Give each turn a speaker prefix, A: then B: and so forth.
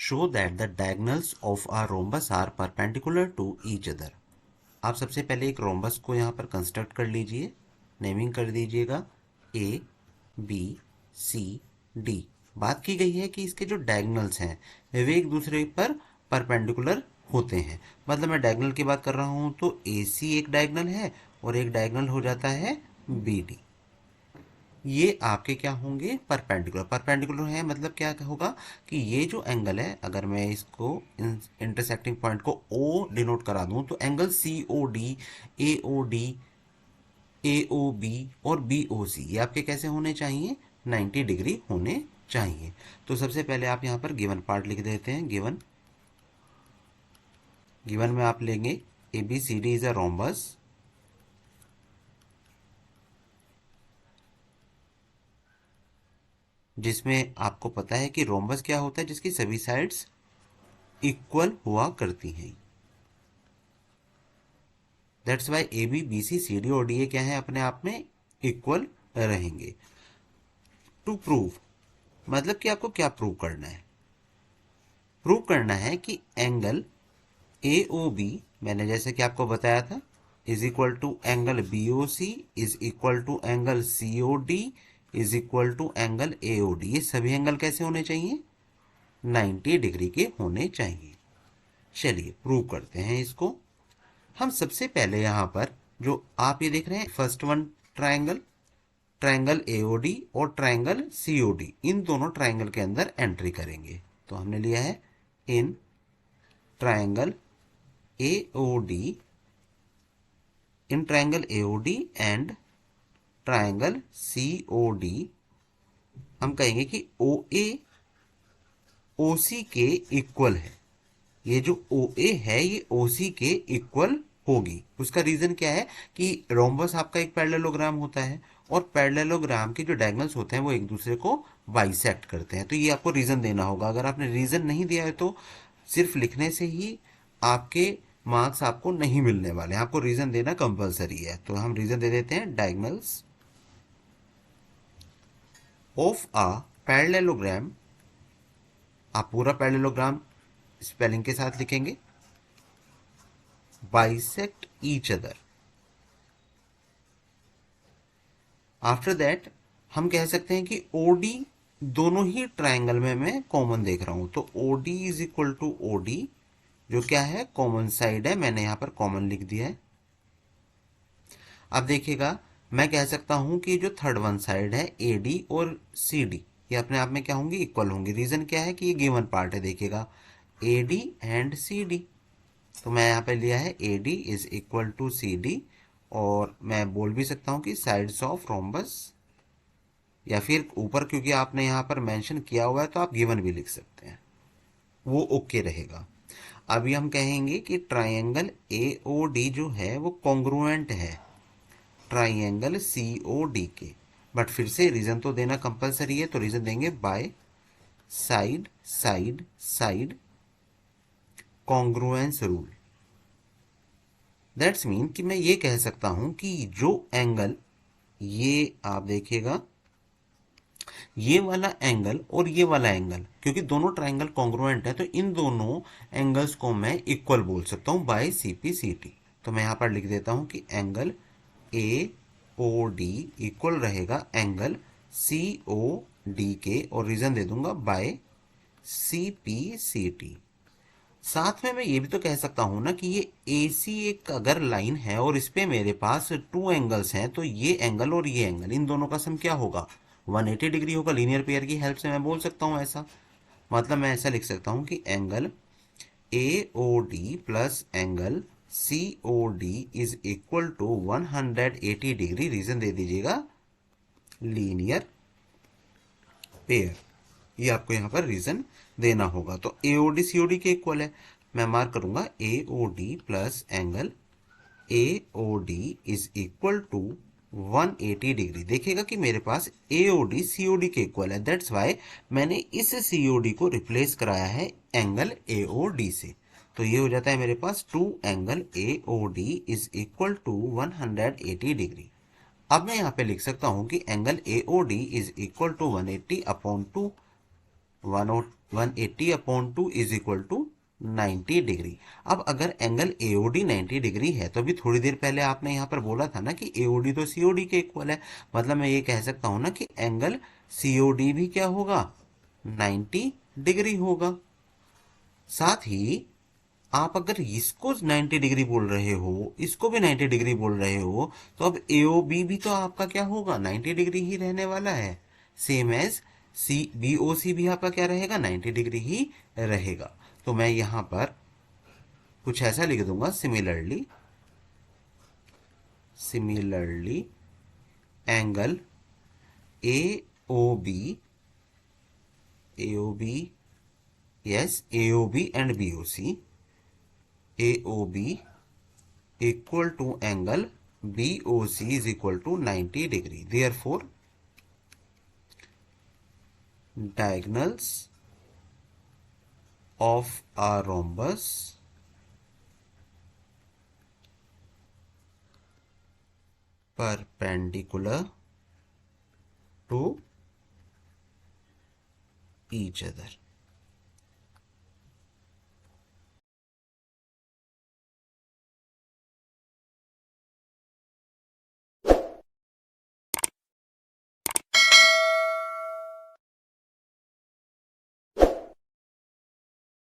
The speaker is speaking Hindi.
A: Show that the diagonals of a rhombus are perpendicular to each other. आप सबसे पहले एक रोम्बस को यहाँ पर कंस्ट्रक्ट कर लीजिए, नेमिंग कर दीजिएगा ए बी सी डी। बात की गई है कि इसके जो डायगोनल्स हैं वे एक दूसरे पर परपेंडिकुलर होते हैं। मतलब मैं डायगोनल की बात कर रहा हूँ तो ए सी एक डायगोनल है और एक डायगोनल हो जाता है बी डी। ये आपके क्या होंगे, परपेंडिकुलर। परपेंडिकुलर है मतलब क्या होगा कि ये जो एंगल है, अगर मैं इसको इंटरसेक्टिंग पॉइंट को ओ डिनोट करा दूं तो एंगल सी ओ डी, ए ओ डी, ए ओ बी और बी ओ सी ये आपके कैसे होने चाहिए, 90 डिग्री होने चाहिए। तो सबसे पहले आप यहाँ पर गिवन पार्ट लिख देते हैं। गिवन गिवन में आप लेंगे A B C D is a rhombus जिसमें आपको पता है कि रोम्बस क्या होता है, जिसकी सभी साइड्स इक्वल हुआ करती हैं। That's why A B B C C D और डी ए क्या है, अपने आप में इक्वल रहेंगे। टू प्रूव मतलब कि आपको क्या प्रूव करना है, प्रूव करना है कि एंगल ए ओ बी, मैंने जैसे कि आपको बताया था, is equal to angle B O C is equal to angle C O D is equal to angle A O D. ये सभी एंगल कैसे होने चाहिए, 90 डिग्री के होने चाहिए। चलिए प्रूव करते हैं इसको। हम सबसे पहले यहाँ पर जो आप ये देख रहे हैं first one triangle, triangle AOD और ट्रायंगल सीओडी, इन दोनों ट्रायंगल के अंदर एंट्री करेंगे। तो हमने लिया है in triangle AOD, in triangle AOD and triangle COD हम कहेंगे कि ओ ए ओ सी के इक्वल है। ये जो ओ ए है ये ओ सी के इक्वल होगी। उसका रीजन क्या है कि रोम्बस आपका एक पैरेललोग्राम होता है और पैरेललोग्राम के जो डायगोनल्स होते हैं वो एक दूसरे को बाइसेक्ट करते हैं। तो ये आपको रीजन देना होगा। अगर आपने रीजन नहीं दिया है तो सिर्फ लिखने से ही आपके मार्क्स आपको नहीं मिलने वाले हैं, आपको रीजन देना कंपलसरी है। तो हम रीजन दे देते हैं, डायगोनल्स ऑफ अ पैरेललोग्राम, आप पूरा पैरेललोग्राम स्पेलिंग के साथ लिखेंगे, bisect each other. After that हम कह सकते हैं कि ओडी दोनों ही ट्रायंगल में मैं कॉमन देख रहा हूं, तो OD is equal to OD जो क्या है, कॉमन साइड है, मैंने यहां पर कॉमन लिख दिया है। अब देखिएगा मैं कह सकता हूं कि जो थर्ड वन साइड है एडी और सी डी ये अपने आप में क्या होंगी, इक्वल होंगी। रीजन क्या है कि ये गिवन पार्ट है, देखिएगा एडी एंड सी डी। तो मैं यहाँ पे लिया है AD is equal to C D, और मैं बोल भी सकता हूँ कि साइड्स ऑफ रोम्बस, या फिर ऊपर क्योंकि आपने यहाँ पर मेंशन किया हुआ है तो आप गिवन भी लिख सकते हैं, वो ओके रहेगा। अभी हम कहेंगे कि ट्रायंगल ए ओ डी जो है वो कॉन्ग्रुएंट है ट्रायंगल सी ओ डी के। बट फिर से रीजन तो देना कंपलसरी है, तो रीजन देंगे by side side side congruence rule. That's mean कि मैं ये कह सकता हूं कि जो एंगल, ये आप देखिएगा ये वाला एंगल और ये वाला एंगल, क्योंकि दोनों ट्रायंगल कॉन्ग्रुएंट है तो इन दोनों एंगल्स को मैं इक्वल बोल सकता हूं by C P C T. तो मैं यहां पर लिख देता हूं कि angle A O D equal रहेगा एंगल सी ओ डी के, और रीजन दे दूंगा by C P C T. साथ में मैं ये भी तो कह सकता हूं ना कि ये ए सी एक अगर लाइन है और इस पे मेरे पास टू एंगल्स हैं, तो ये एंगल और ये एंगल इन दोनों का सम क्या होगा, 180 डिग्री होगा। लीनियर पेयर की हेल्प से मैं बोल सकता हूँ ऐसा। मतलब मैं ऐसा लिख सकता हूँ कि angle A O D plus angle C O D is equal to 180 degree. Reason दे दीजिएगा लीनियर पेयर, ये आपको यहाँ पर रीजन देना होगा। तो एओडी सीओडी के इक्वल है, मैं मार्क करूंगा AOD plus angle AOD is equal to 180 degree. देखिएगा कि मेरे पास एओडी सीओडी के इक्वल है, दैट्स वाई मैंने इस सीओडी को रिप्लेस कराया है एंगल एओडी से। तो ये हो जाता है मेरे पास 2 angle AOD is equal to 180 degree. अब मैं यहाँ पे लिख सकता हूँ कि angle AOD is equal to 180 upon 2, 180/2 इज इक्वल टू 90 डिग्री। अब अगर एंगल एओडी 90 डिग्री है तो अभी थोड़ी देर पहले आपने यहाँ पर बोला था ना कि एओडी तो सीओडी के इक्वल है, मतलब मैं ये कह सकता हूँ ना कि एंगल सीओडी भी क्या होगा, 90 डिग्री होगा। साथ ही आप अगर इसको 90 डिग्री बोल रहे हो, इसको भी 90 डिग्री बोल रहे हो, तो अब एओबी भी तो आपका क्या होगा, 90 डिग्री ही रहने वाला है। सेम एज सी बीओसी भी आपका क्या रहेगा, 90 डिग्री ही रहेगा। तो मैं यहां पर कुछ ऐसा लिख दूंगा, similarly similarly angle A O B AOB, yes AOB and BOC, AOB equal to angle BOC is equal to 90 degree. Therefore, diagonals of a rhombus perpendicular to each other.